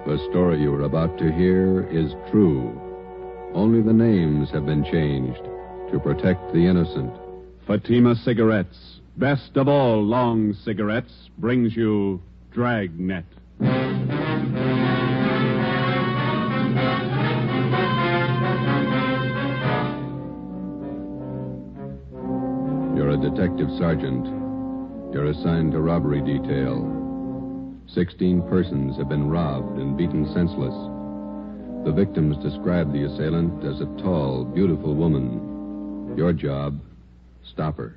The story you are about to hear is true. Only the names have been changed to protect the innocent. Fatima Cigarettes, best of all long cigarettes, brings you Dragnet. You're a detective sergeant. You're assigned to robbery detail. 16 persons have been robbed and beaten senseless. The victims describe the assailant as a tall, beautiful woman. Your job, stop her.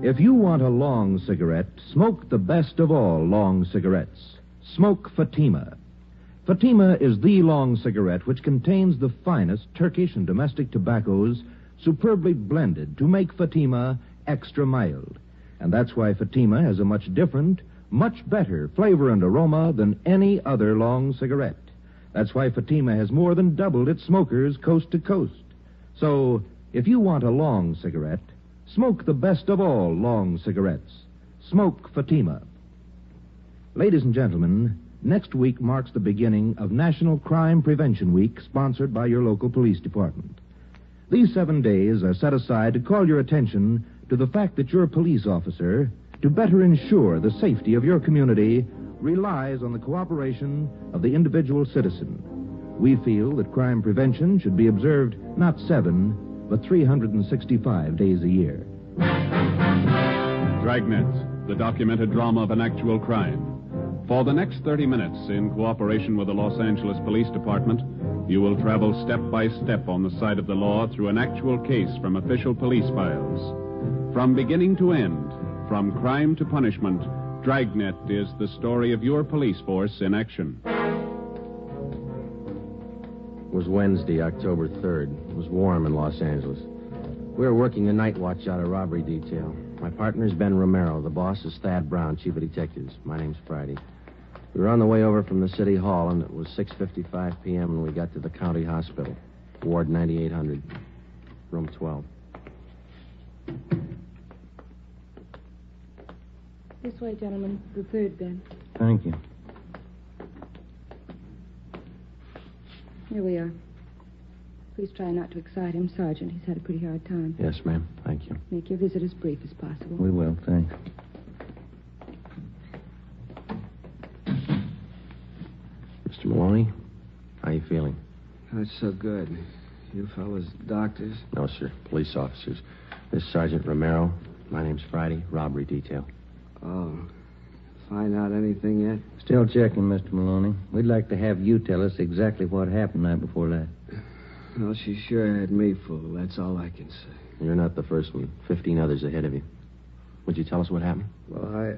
If you want a long cigarette, smoke the best of all long cigarettes. Smoke Fatima. Fatima is the long cigarette which contains the finest Turkish and domestic tobaccos superbly blended to make Fatima extra mild. And that's why Fatima has a much different, much better flavor and aroma than any other long cigarette. That's why Fatima has more than doubled its smokers coast to coast. So, if you want a long cigarette, smoke the best of all long cigarettes. Smoke Fatima. Ladies and gentlemen, next week marks the beginning of National Crime Prevention Week, sponsored by your local police department. These 7 days are set aside to call your attention to the fact that your police officer, to better ensure the safety of your community, relies on the cooperation of the individual citizen. We feel that crime prevention should be observed not 7, but 365 days a year. Dragnet, the documented drama of an actual crime. For the next 30 minutes, in cooperation with the Los Angeles Police Department, you will travel step by step on the side of the law through an actual case from official police files. From beginning to end, from crime to punishment, Dragnet is the story of your police force in action. It was Wednesday, October 3rd. It was warm in Los Angeles. We were working the night watch out of robbery detail. My partner's Ben Romero. The boss is Thad Brown, chief of detectives. My name's Friday. We were on the way over from the city hall, and it was 6:55 p.m. when we got to the county hospital, Ward 9800, room 12. This way, gentlemen. The third, Ben. Thank you. Here we are. Please try not to excite him, Sergeant. He's had a pretty hard time. Yes, ma'am. Thank you. Make your visit as brief as possible. We will, thanks. Mr. Maloney, how you feeling? Not so good. You fellas doctors? No, sir. Police officers. This is Sergeant Romero. My name's Friday. Robbery detail. Oh. Find out anything yet? Still checking, Mr. Maloney. We'd like to have you tell us exactly what happened night before last. Well, she sure had me fooled. That's all I can say. You're not the first one. 15 others ahead of you. Would you tell us what happened? Well, I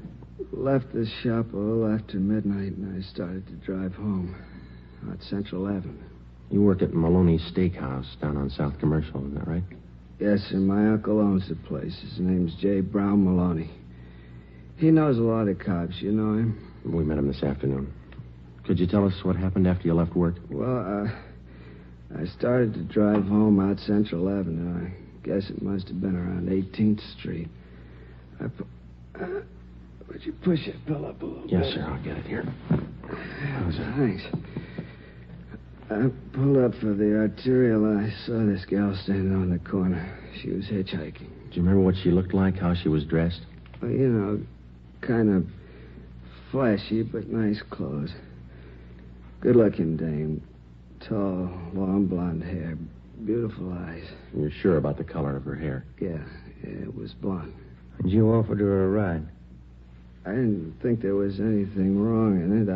left the shop a little after midnight, and I started to drive home out Central Avenue. You work at Maloney's Steakhouse down on South Commercial, isn't that right? Yes, sir. My uncle owns the place. His name's J. Brown Maloney. He knows a lot of cops. You know him? We met him this afternoon. Could you tell us what happened after you left work? Well, I started to drive home out Central Avenue. I guess it must have been around 18th Street. Would you push your bill up a little bit? Yes, sir. I'll get it here. Thanks. I pulled up for the arterial, and I saw this gal standing on the corner. She was hitchhiking. Do you remember what she looked like, how she was dressed? Well, you know, kind of flashy, but nice clothes. Good-looking dame. Tall, long blonde hair. Beautiful eyes. You're sure about the color of her hair? Yeah, it was blonde. And you offered her a ride? I didn't think there was anything wrong in it.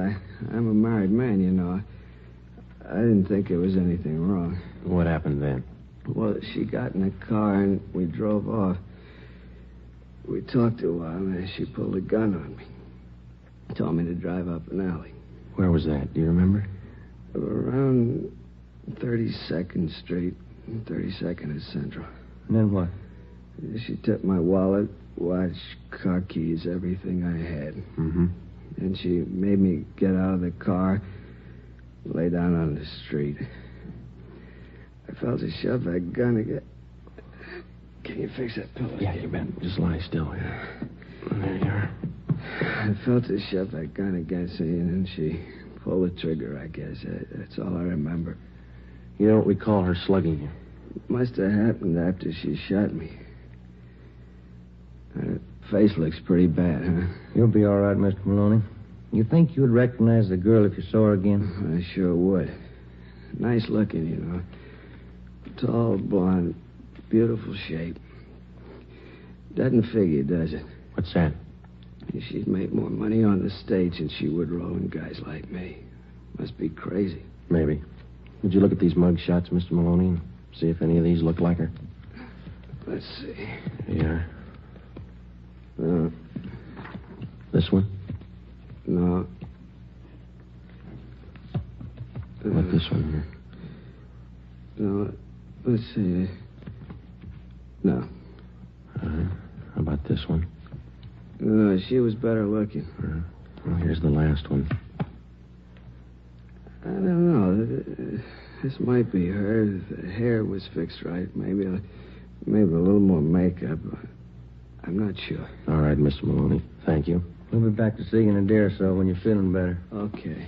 I'm a married man, you know. I didn't think there was anything wrong. What happened then? Well, she got in the car and we drove off. We talked a while and then she pulled a gun on me. Told me to drive up an alley. Where was that? Do you remember? Around 32nd Street, 32nd and Central. And then what? She took my wallet, watch, car keys, everything I had. Mm-hmm. And she made me get out of the car, lay down on the street. I felt her shove that gun Can you fix that pillow? Yeah, you bet. Just lie still here. There you are. I felt her shove that gun against me, and then she pulled the trigger, I guess. That's all I remember. You don't recall her slugging you? It must have happened after she shot me. Her face looks pretty bad, huh? You'll be all right, Mr. Maloney. You think you'd recognize the girl if you saw her again? I sure would. Nice looking, you know. Tall, blonde, beautiful shape. Doesn't figure, does it? What's that? She'd make more money on the stage than she would rolling guys like me. Must be crazy. Maybe. Would you look at these mug shots, Mr. Maloney, and see if any of these look like her? Let's see. Yeah. This one? No. What about this one here? No. Let's see. No. How about this one? No, she was better looking. Well, here's the last one. I don't know. This might be her. The hair was fixed right. Maybe a little more makeup. I'm not sure. All right, Mr. Maloney. Thank you. We'll be back to see you in a day or so when you're feeling better. Okay.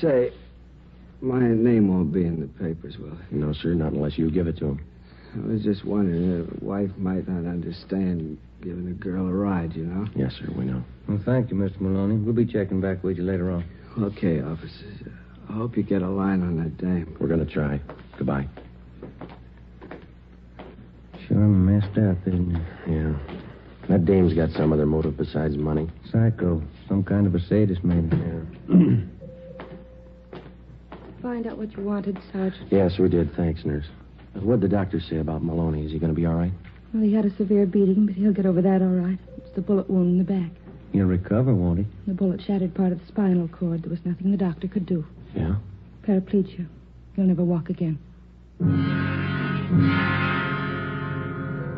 Say, my name won't be in the papers, will it? No, sir, not unless you give it to him. I was just wondering, a wife might not understand giving a girl a ride, you know? Yes, sir, we know. Well, thank you, Mr. Maloney. We'll be checking back with you later on. Okay, officers. I hope you get a line on that dame. We're going to try. Goodbye. Sure messed up, isn't it? Yeah. That dame's got some other motive besides money. Psycho. Some kind of a sadist, maybe. Yeah. Find out what you wanted, Sergeant. Yes, we did. Thanks, nurse. What'd the doctor say about Maloney? Is he going to be all right? Well, he had a severe beating, but he'll get over that all right. It's the bullet wound in the back. He'll recover, won't he? The bullet shattered part of the spinal cord. There was nothing the doctor could do. Yeah? Paraplegia. He'll never walk again.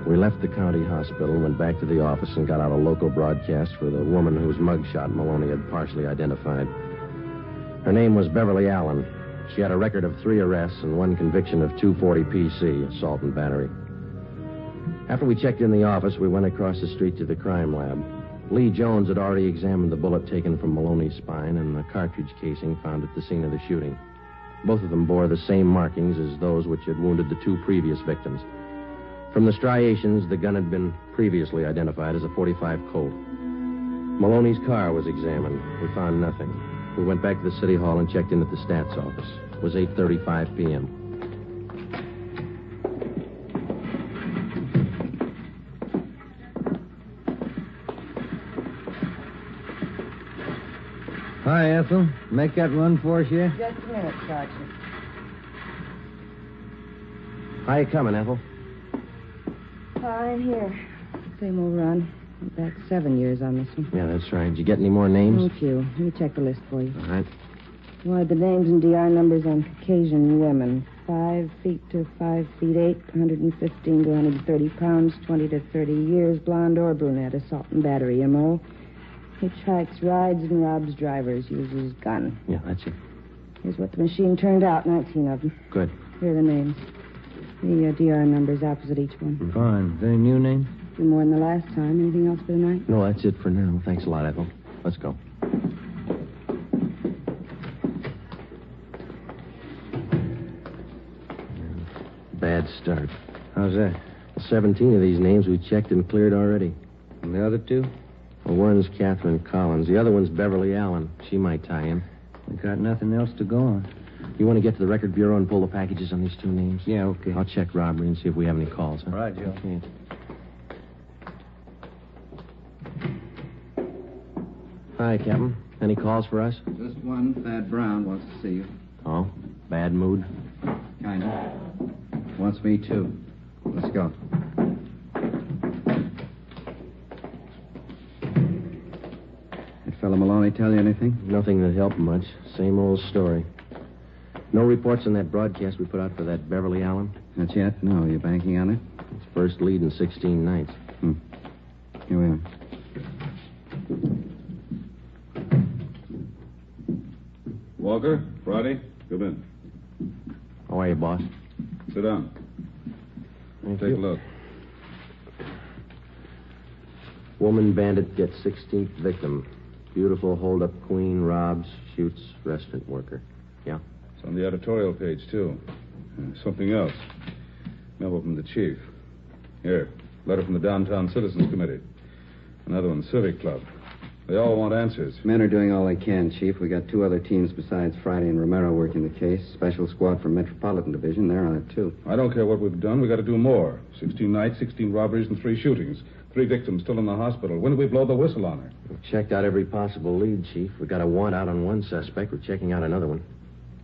We left the county hospital, went back to the office, and got out a local broadcast for the woman whose mugshot Maloney had partially identified. Her name was Beverly Allen. She had a record of 3 arrests and 1 conviction of 240 PC, assault and battery. After we checked in the office, we went across the street to the crime lab. Lee Jones had already examined the bullet taken from Maloney's spine and the cartridge casing found at the scene of the shooting. Both of them bore the same markings as those which had wounded the 2 previous victims. From the striations, the gun had been previously identified as a .45 Colt. Maloney's car was examined. We found nothing. We went back to the city hall and checked in at the stats office. It was 8:35 p.m. Hi, Ethel. Make that run for us yet? Just a minute, Sergeant. How you coming, Ethel? Fine, here. Same old run. Went back 7 years on this one. Yeah, that's right. Did you get any more names? No few. Let me check the list for you. All right. Wanted the names and DR numbers on Caucasian women. 5 feet to 5 feet 8, 115 to 130 pounds, 20 to 30 years, blonde or brunette, assault and battery, M.O. Hitchhikes, rides, and robs drivers, uses gun. Yeah, that's it. Here's what the machine turned out, 19 of them. Good. Here are the names. The DR numbers opposite each one. Fine. Any new names? A few more than the last time. Anything else for the night? No, that's it for now. Thanks a lot, Ethel. Let's go. Bad start. How's that? 17 of these names we checked and cleared already. And the other 2? Well, one's Catherine Collins. The other one's Beverly Allen. She might tie in. We got nothing else to go on. You want to get to the record bureau and pull the packages on these 2 names? Yeah, okay. I'll check robbery and see if we have any calls. Huh? All right, Joe. Okay. Hi, Captain. Any calls for us? Just one. Thad Brown wants to see you. Oh, bad mood? Kind of. Wants me, too. Let's go. That fellow Maloney tell you anything? Nothing that helped much. Same old story. No reports on that broadcast we put out for that Beverly Allen? Not yet? No. You banking on it? It's first lead in 16 nights. Here we are. Walker, Friday, come in. How are you, boss? Sit down. Thank Take you. a look. Woman bandit gets 16th victim. Beautiful hold-up queen robs, shoots restaurant worker. Yeah? It's on the editorial page, too. Something else. Memo from the chief. Here, letter from the Downtown Citizens Committee. Another one, Civic Club. They all want answers. Men are doing all they can, Chief. We got 2 other teams besides Friday and Romero working the case. Special squad from Metropolitan Division. They're on it, too. I don't care what we've done. We got to do more. 16 nights, 16 robberies, and 3 shootings. 3 victims still in the hospital. When do we blow the whistle on her? We've checked out every possible lead, Chief. We got a warrant out on one suspect. We're checking out another one.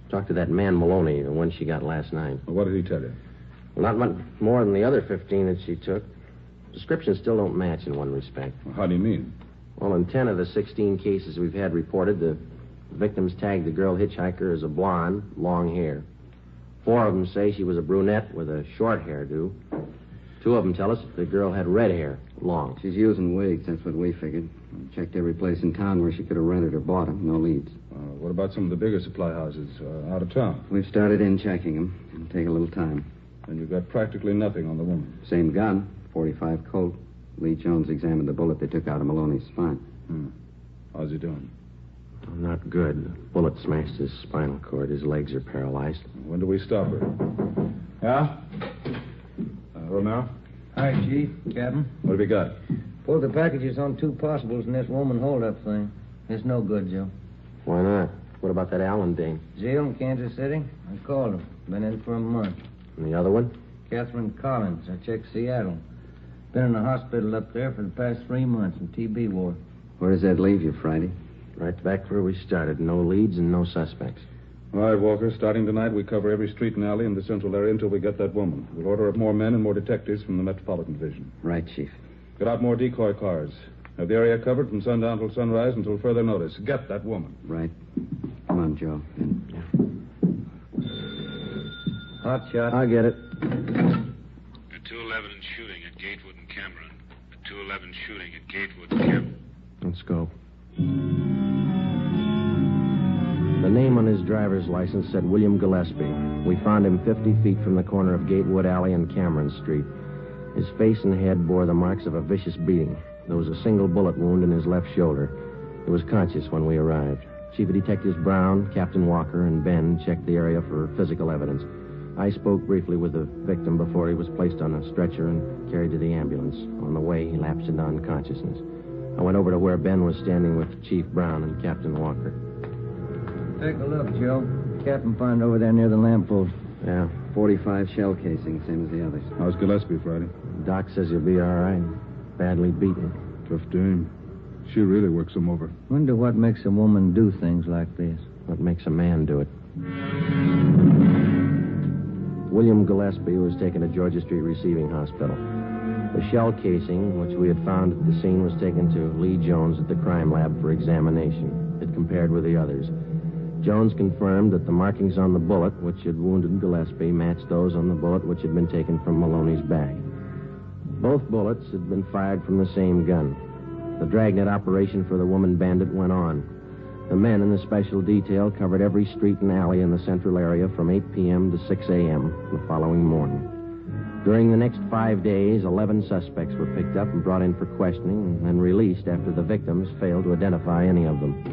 Talked to that man Maloney, the one she got last night. Well, what did he tell you? Well, not much more than the other 15 that she took. Descriptions still don't match in one respect. Well, how do you mean? Well, in 10 of the 16 cases we've had reported, the victims tagged the girl hitchhiker as a blonde, long hair. 4 of them say she was a brunette with a short hairdo. 2 of them tell us the girl had red hair, long. She's using wigs. That's what we figured. We checked every place in town where she could have rented or bought them. No leads. What about some of the bigger supply houses out of town? We've started in checking them. It'll take a little time. And you've got practically nothing on the woman. Same gun, 45 Colt. Lee Jones examined the bullet they took out of Maloney's spine. How's he doing? Not good. The bullet smashed his spinal cord. His legs are paralyzed. When do we stop her? Yeah? Romero? Hi, Chief. Captain. What have you got? Pulled the packages on 2 possibles in this woman hold-up thing. It's no good, Joe. Why not? What about that Allen dame? Zeal in Kansas City? I called him. Been in for a month. And the other one? Catherine Collins. I checked Seattle. Been in the hospital up there for the past 3 months in TB ward. Where does that leave you, Friday? Right back where we started. No leads and no suspects. All right, Walker. Starting tonight, we cover every street and alley in the central area until we get that woman. We'll order up more men and more detectives from the Metropolitan Division. Right, Chief. Get out more decoy cars. Have the area covered from sundown till sunrise until further notice. Get that woman. Right. Come on, Joe. Hot shot. I get it. A 211 shooting at Gatewood and Cameron. A 211 shooting at Gatewood and Cameron. Let's go. The name on his driver's license said William Gillespie. We found him 50 feet from the corner of Gatewood Alley and Cameron Street. His face and head bore the marks of a vicious beating. There was a single bullet wound in his left shoulder. He was conscious when we arrived. Chief of Detectives Brown, Captain Walker, and Ben checked the area for physical evidence. I spoke briefly with the victim before he was placed on a stretcher and carried to the ambulance. On the way, he lapsed into unconsciousness. I went over to where Ben was standing with Chief Brown and Captain Walker. Take a look, Joe. Captain found over there near the lamppost. Yeah. 45 shell casing, same as the others. How's Gillespie, Friday? Doc says he'll be all right. Badly beaten. Tough dame. She really works him over. Wonder what makes a woman do things like this. What makes a man do it? William Gillespie was taken to Georgia Street Receiving Hospital. The shell casing, which we had found at the scene, was taken to Lee Jones at the crime lab for examination. It compared with the others. Jones confirmed that the markings on the bullet, which had wounded Gillespie, matched those on the bullet which had been taken from Maloney's back. Both bullets had been fired from the same gun. The Dragnet operation for the woman bandit went on. The men in the special detail covered every street and alley in the central area from 8 p.m. to 6 a.m. the following morning. During the next 5 days, 11 suspects were picked up and brought in for questioning and released after the victims failed to identify any of them.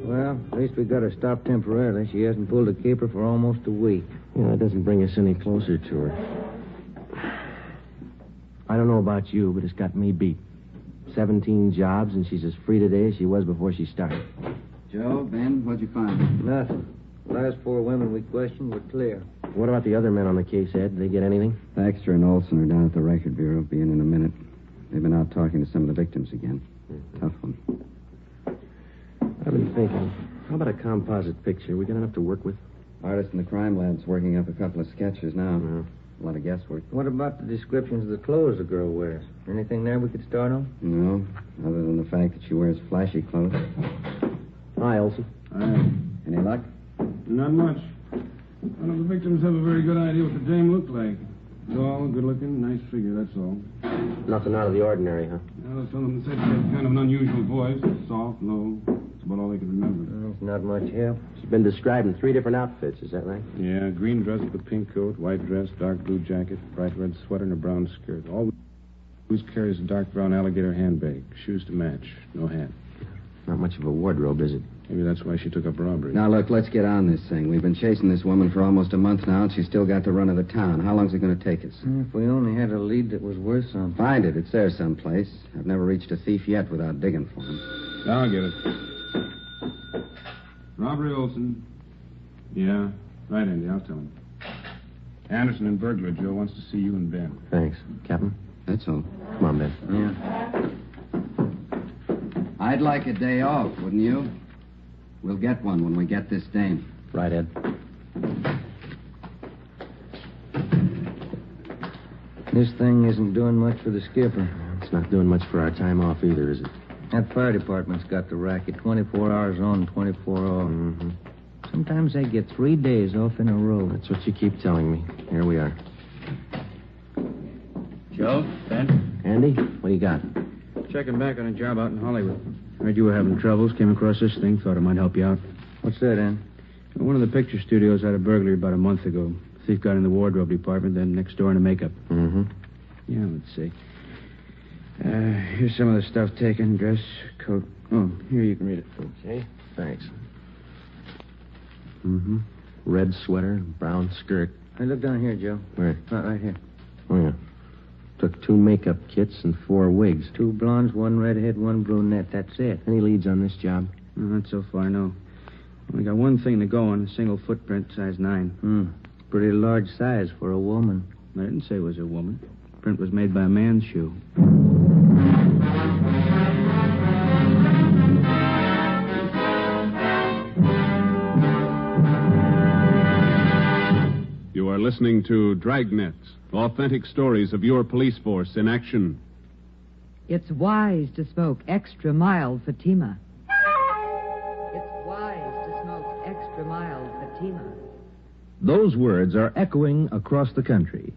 Well, at least we got her stopped temporarily. She hasn't pulled a caper for almost a week. Yeah, it doesn't bring us any closer to her. I don't know about you, but it's got me beat. 17 jobs, and she's as free today as she was before she started. Joe, Ben, what'd you find? Nothing. Last 4 women we questioned were clear. What about the other men on the case, Ed? Did they get anything? Baxter and Olson are down at the record bureau. Be in a minute. They've been out talking to some of the victims again. Tough one. I've been thinking, how about a composite picture? We got enough to work with? Artist in the crime lab's working up a couple of sketches now. Yeah. A lot of guesswork. What about the descriptions of the clothes the girl wears? Anything there we could start on? No, other than the fact that she wears flashy clothes. Hi, Olson. Any luck? Not much. None of the victims have a very good idea what the dame looked like. Tall, good-looking, nice figure, that's all. Nothing out of the ordinary, huh? Well, some of them said she had kind of an unusual voice. Soft, low. That's about all they could remember. It's not much help. She's been described in 3 different outfits, is that right? Yeah, green dress with a pink coat, white dress, dark blue jacket, bright red sweater, and a brown skirt. All Who's carries a dark brown alligator handbag? Shoes to match. No hat. Not much of a wardrobe, is it? Maybe that's why she took up robbery. Now, look, let's get on this thing. We've been chasing this woman for almost a month now, and she's still got the run of the town. How long's it going to take us? If we only had a lead that was worth something. Find it. It's there someplace. I've never reached a thief yet without digging for him. I'll get it. Robbery Olson. Yeah. Right, Andy. I'll tell him. Anderson and burglar Joe wants to see you and Ben. Thanks. Captain? That's all. Come on, Ben. Yeah. I'd like a day off, wouldn't you? We'll get one when we get this dame. Right, Ed. This thing isn't doing much for the skipper. It's not doing much for our time off either, is it? That fire department's got the racket 24 hours on, 24 off. Mm-hmm. Sometimes they get 3 days off in a row. That's what you keep telling me. Here we are. Joe, Ben? Andy, what do you got? Checking back on a job out in Hollywood. Heard you were having troubles, came across this thing, thought it might help you out. What's that, Ann? One of the picture studios had a burglary about a month ago. Thief got in the wardrobe department, then next door into makeup. Mm-hmm. Yeah, let's see. Here's some of the stuff taken. Dress, coat. Oh, here, you can read it. Okay, thanks. Mm-hmm. Red sweater, brown skirt. Hey, look down here, Joe. Where? Right here. Oh, yeah. Took 2 makeup kits and 4 wigs. 2 blondes, 1 redhead, 1 brunette. That's it. Any leads on this job? Not so far, no. Only got one thing to go on, a single footprint, size 9. Pretty large size for a woman. I didn't say it was a woman. Print was made by a man's shoe. You are listening to Dragnet, authentic stories of your police force in action. It's wise to smoke extra mild Fatima. It's wise to smoke extra mild Fatima. Those words are echoing across the country.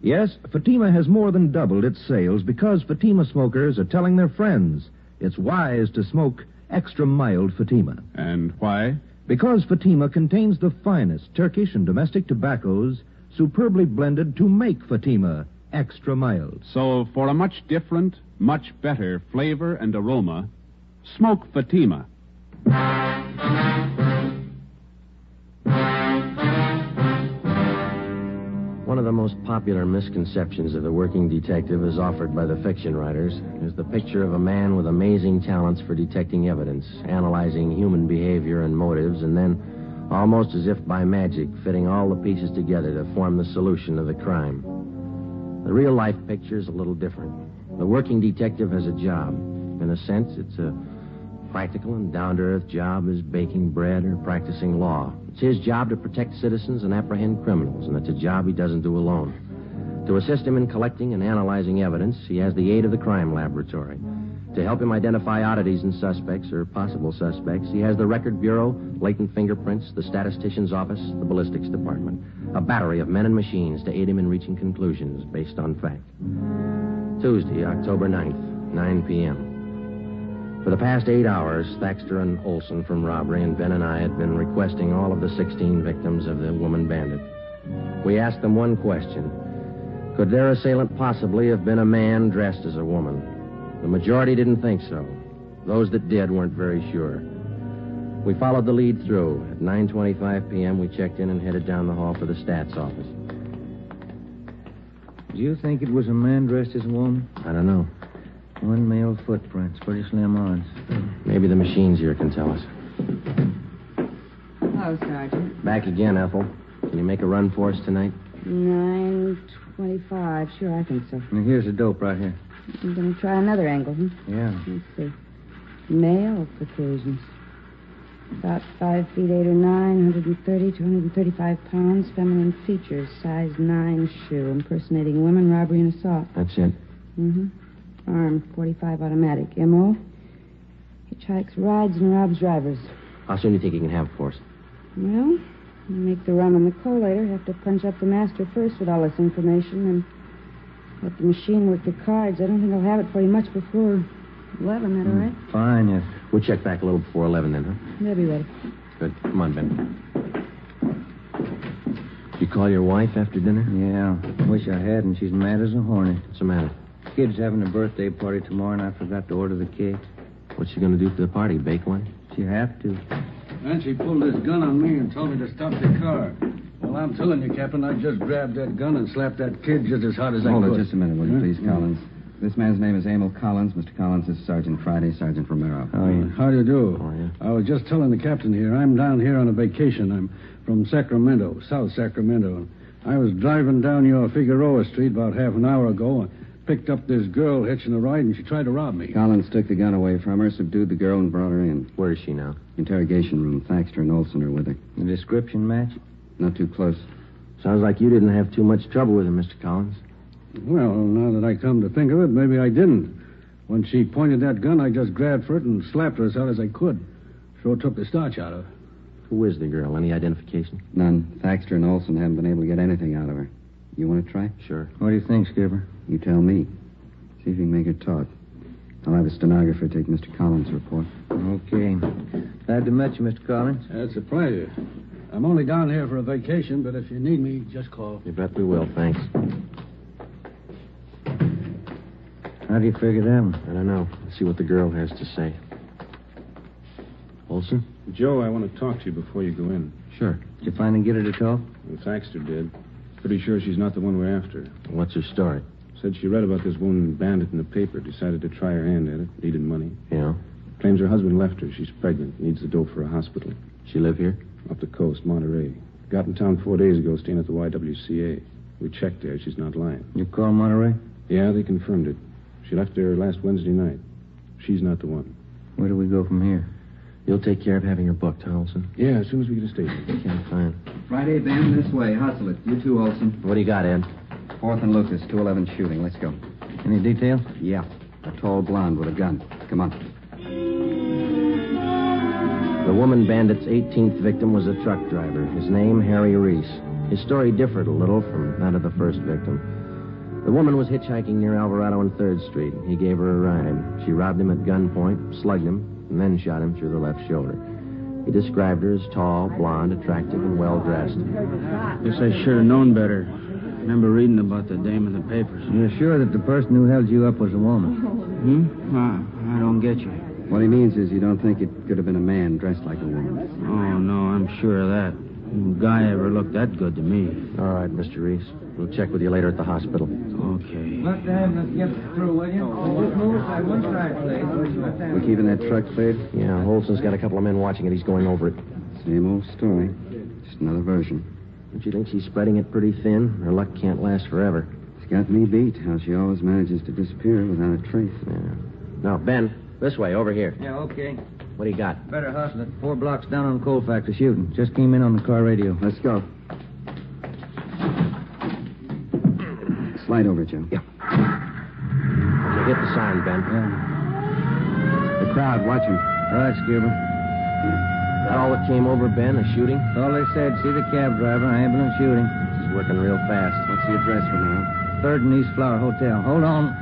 Yes, Fatima has more than doubled its sales because Fatima smokers are telling their friends it's wise to smoke extra mild Fatima. And why? Because Fatima contains the finest Turkish and domestic tobaccos superbly blended to make Fatima extra mild. So, for a much different, much better flavor and aroma, smoke Fatima. One of the most popular misconceptions of the working detective as offered by the fiction writers is the picture of a man with amazing talents for detecting evidence, analyzing human behavior and motives, and then, almost as if by magic, fitting all the pieces together to form the solution of the crime. The real-life picture is a little different. The working detective has a job. In a sense, it's a practical and down-to-earth job as baking bread or practicing law. It's his job to protect citizens and apprehend criminals, and it's a job he doesn't do alone. To assist him in collecting and analyzing evidence, he has the aid of the crime laboratory. To help him identify oddities in suspects or possible suspects, he has the Record Bureau, latent fingerprints, the statistician's office, the ballistics department. A battery of men and machines to aid him in reaching conclusions based on fact. Tuesday, October 9th, 9 p.m. For the past 8 hours, Thaxter and Olson from robbery and Ben and I had been requesting all of the 16 victims of the woman bandit. We asked them one question. Could their assailant possibly have been a man dressed as a woman? The majority didn't think so. Those that did weren't very sure. We followed the lead through. At 9:25 p.m., we checked in and headed down the hall for the stats office. Do you think it was a man dressed as a woman? I don't know. 1 male footprints, pretty slim odds. Maybe the machines here can tell us. Hello, Sergeant. Back again, Ethel. Can you make a run for us tonight? 9:25. Sure, I think so. Now, here's the dope right here. I'm going to try another angle, Yeah. Let's see. Male Caucasians. About 5 feet 8 or 9, 130 to 135 pounds. Feminine features. Size 9 shoe. Impersonating women, robbery, and assault. That's it. Mm-hmm. Armed, 45 automatic. M.O. Hitchhikes, rides, and robs drivers. How soon do you think you can have it for us? Well, you make the run on the collator. Have to punch up the master first with all this information and let the machine work the cards. I don't think I'll have it for you much before 11. That all right? Fine, yes. We'll check back a little before 11 then, huh? They'll be ready. Good. Come on, Ben. Did you call your wife after dinner? Yeah. Wish I hadn't. She's mad as a hornet. What's the matter? Kid's having a birthday party tomorrow, and I forgot to order the cake. What's she going to do for the party? Bake one? She have to. And she pulled this gun on me and told me to stop the car. Well, I'm telling you, Captain, I just grabbed that gun and slapped that kid just as hard as I could. Hold it just a minute, will you, please, Collins? This man's name is Emil Collins. Mr. Collins is Sergeant Friday, Sergeant Romero. Oh, yeah. How do you do? Oh, yeah. I was just telling the captain here, I'm down here on a vacation. I'm from Sacramento, South Sacramento. I was driving down your Figueroa Street about half an hour ago and picked up this girl hitching a ride, and she tried to rob me. Collins took the gun away from her, subdued the girl, and brought her in. Where is she now? Interrogation room. Thaxter and Olson are with her. The description match? Not too close. Sounds like you didn't have too much trouble with her, Mr. Collins. Well, now that I come to think of it, maybe I didn't. When she pointed that gun, I just grabbed for it and slapped her as hard as I could. Sure took the starch out of her. Who is the girl? Any identification? None. Thaxter and Olson haven't been able to get anything out of her. You want to try? Sure. What do you think, Skipper? You tell me. See if you can make her talk. I'll have a stenographer take Mr. Collins' report. Okay. Glad to meet you, Mr. Collins. That's a pleasure. I'm only down here for a vacation, but if you need me, just call. You bet we will, thanks. How do you figure that one? I don't know. Let's see what the girl has to say. Olson? Joe, I want to talk to you before you go in. Sure. Did you finally get her to talk? Well, Thaxter did. Pretty sure she's not the one we're after. What's her story? Said she read about this woman bandit in the paper, decided to try her hand at it, needed money. Yeah? Claims her husband left her. She's pregnant, needs the dough for a hospital. She live here? Up the coast, Monterey. Got in town 4 days ago, staying at the YWCA. We checked there. She's not lying. You call Monterey? Yeah, they confirmed it. She left there last Wednesday night. She's not the one. Where do we go from here? You'll take care of having her booked, huh, Olson? Yeah, as soon as we get a station. Okay, fine. Friday, Ben, this way. Hustle it. You too, Olson. What do you got, Ed? 4th and Lucas, 211 shooting. Let's go. Any details? Yeah. A tall blonde with a gun. Come on. The woman bandit's 18th victim was a truck driver. His name, Harry Reese. His story differed a little from that of the first victim. The woman was hitchhiking near Alvarado and 3rd Street. He gave her a ride. She robbed him at gunpoint, slugged him, and then shot him through the left shoulder. He described her as tall, blonde, attractive, and well-dressed. Guess I should have known better. Remember reading about the dame in the papers. You're sure that the person who held you up was a woman? I don't get you. What he means is you don't think it could have been a man dressed like a woman. Oh, no, I'm sure of that. No guy ever looked that good to me. All right, Mr. Reese. We'll check with you later at the hospital. Okay. Look, Dan, let's get through, will you? Just move aside one side, please. We keeping that truck cleared? Yeah, Olson's got a couple of men watching it. He's going over it. Same old story. Just another version. Don't you think she's spreading it pretty thin? Her luck can't last forever. It's got me beat, how she always manages to disappear without a trace. Yeah. No, Ben, this way, over here. Yeah, okay. What do you got? Better hustle it. 4 blocks down on coal factory shooting. Just came in on the car radio. Let's go. Slide over, Joe. Yeah. Okay, hit the sign, Ben. Yeah. The crowd watching. Right, Skipper. That all that came over, Ben, a shooting? That's all they said. See the cab driver, ambulance shooting. She's working real fast. What's the address, Romero? 3rd and East Flower Hotel. Hold on.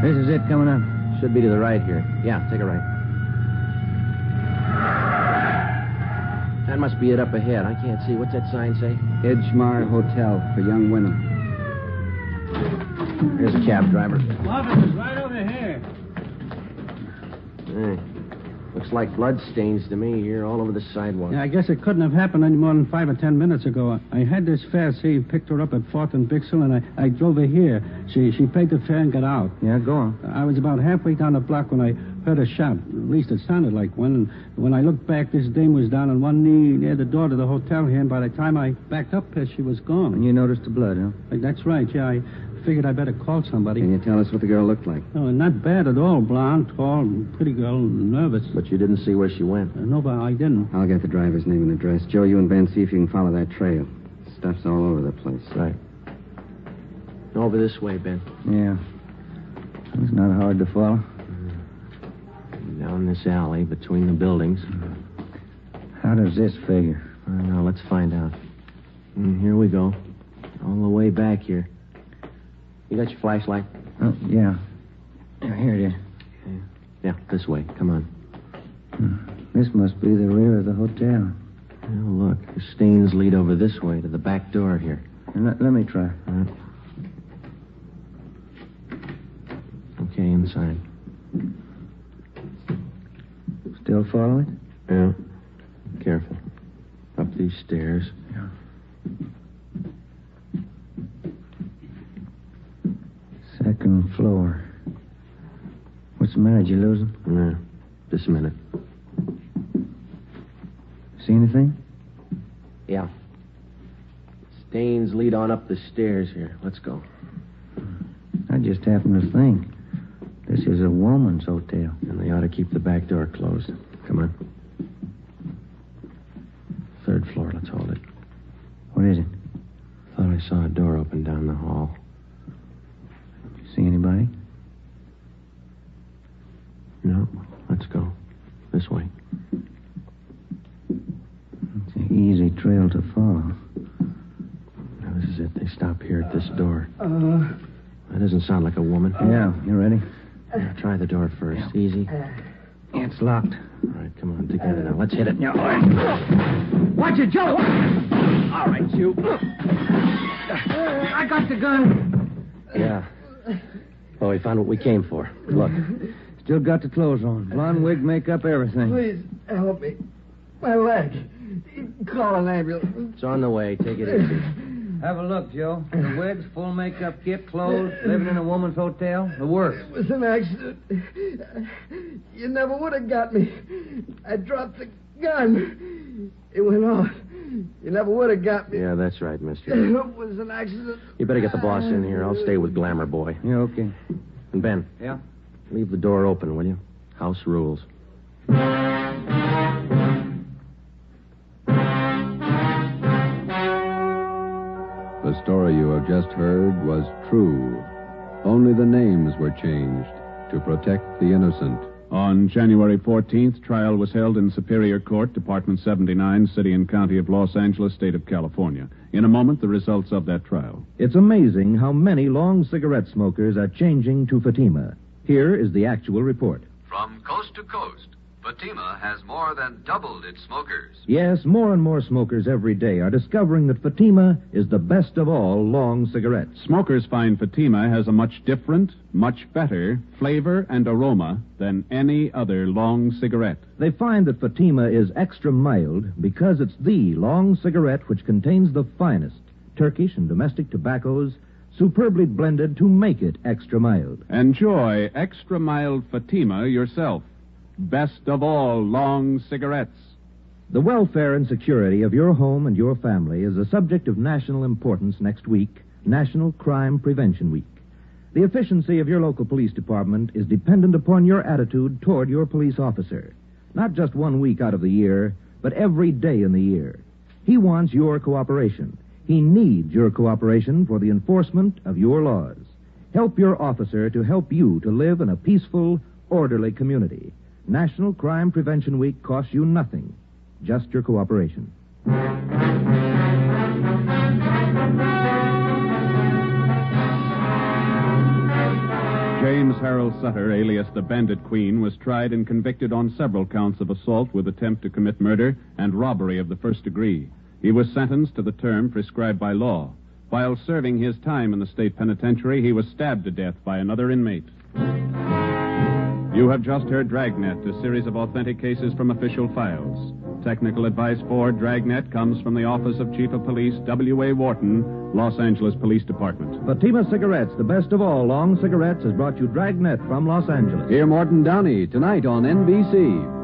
This is it coming up. Should be to the right here. Yeah, take a right. That must be it up ahead. I can't see. What's that sign say? Edgemar Hotel for young women. Here's a cab driver. Officer's right over here. Hey, looks like blood stains to me here all over the sidewalk. Yeah, I guess it couldn't have happened any more than 5 or 10 minutes ago. I had this fare, see, picked her up at 4th and Bixel, and I drove her here. She paid the fare and got out. Yeah, go on. I was about halfway down the block when I heard a shot. At least it sounded like one. And when I looked back, this dame was down on one knee near the door to the hotel here, and by the time I backed up here, she was gone. And you noticed the blood, huh? That's right, yeah. I figured I better call somebody. Can you tell us what the girl looked like? Oh, not bad at all. Blonde, tall, pretty girl, nervous. But you didn't see where she went? No, but I didn't. I'll get the driver's name and address. Joe, you and Ben, see if you can follow that trail. Stuff's all over the place. Right. Over this way, Ben. Yeah. It's not hard to follow. Down this alley between the buildings. How does this figure? I don't know. Let's find out. Here we go. All the way back here. You got your flashlight? Oh, yeah. Here it is. Okay. Yeah, this way. Come on. This must be the rear of the hotel. Oh, look. The stains lead over this way to the back door here. Let me try. okay inside. Still following? Yeah. Careful. Up these stairs. Yeah. Second floor. What's the matter? Did you lose him? Yeah. Just a minute. See anything? Yeah. Stains lead on up the stairs here. Let's go. I just happened to think. This is a woman's hotel. And they ought to keep the back door closed. Come on. Third floor. Let's hold it. What is it? Thought I saw a door open down the hall. See anybody? No. Let's go. This way. It's an easy trail to follow. Now, this is it. They stop here at this door. That doesn't sound like a woman. Yeah, you ready? Now, try the door first. Easy. Yeah, it's locked. All right, come on. Together now. Let's hit it. Yeah, all right. Watch it, Joe! All right, you. I got the gun. Yeah. Oh, we found what we came for. Look. Still got the clothes on. Blonde wig, makeup, everything. Please, help me. My leg. Call an ambulance. It's on the way. Take it easy. Have a look, Joe. The wigs, full makeup kit, clothes, living in a woman's hotel. The works. It was an accident. You never would have got me. I dropped the gun. It went off. You never would have got me. Yeah, that's right, mister. It was an accident. You better get the boss in here. I'll stay with Glamour Boy. Yeah, okay. And Ben. Yeah? Leave the door open, will you? House rules. The story you have just heard was true. Only the names were changed to protect the innocent. On January 14th, trial was held in Superior Court, Department 79, City and County of Los Angeles, State of California. In a moment, the results of that trial. It's amazing how many long cigarette smokers are changing to Fatima. Here is the actual report. From coast to coast, Fatima has more than doubled its smokers. Yes, more and more smokers every day are discovering that Fatima is the best of all long cigarettes. Smokers find Fatima has a much different, much better flavor and aroma than any other long cigarette. They find that Fatima is extra mild because it's the long cigarette which contains the finest Turkish and domestic tobaccos superbly blended to make it extra mild. Enjoy extra mild Fatima yourself. Best of all long cigarettes. The welfare and security of your home and your family is a subject of national importance next week, National Crime Prevention Week. The efficiency of your local police department is dependent upon your attitude toward your police officer. Not just 1 week out of the year, but every day in the year. He wants your cooperation. He needs your cooperation for the enforcement of your laws. Help your officer to help you to live in a peaceful, orderly community. National Crime Prevention Week costs you nothing, just your cooperation. James Harold Sutter, alias the Bandit Queen, was tried and convicted on several counts of assault with attempt to commit murder and robbery of the first degree. He was sentenced to the term prescribed by law. While serving his time in the state penitentiary, he was stabbed to death by another inmate. You have just heard Dragnet, a series of authentic cases from official files. Technical advice for Dragnet comes from the Office of Chief of Police W.A. Wharton, Los Angeles Police Department. Fatima Cigarettes, the best of all long cigarettes, has brought you Dragnet from Los Angeles. Hear Morton Downey tonight on NBC.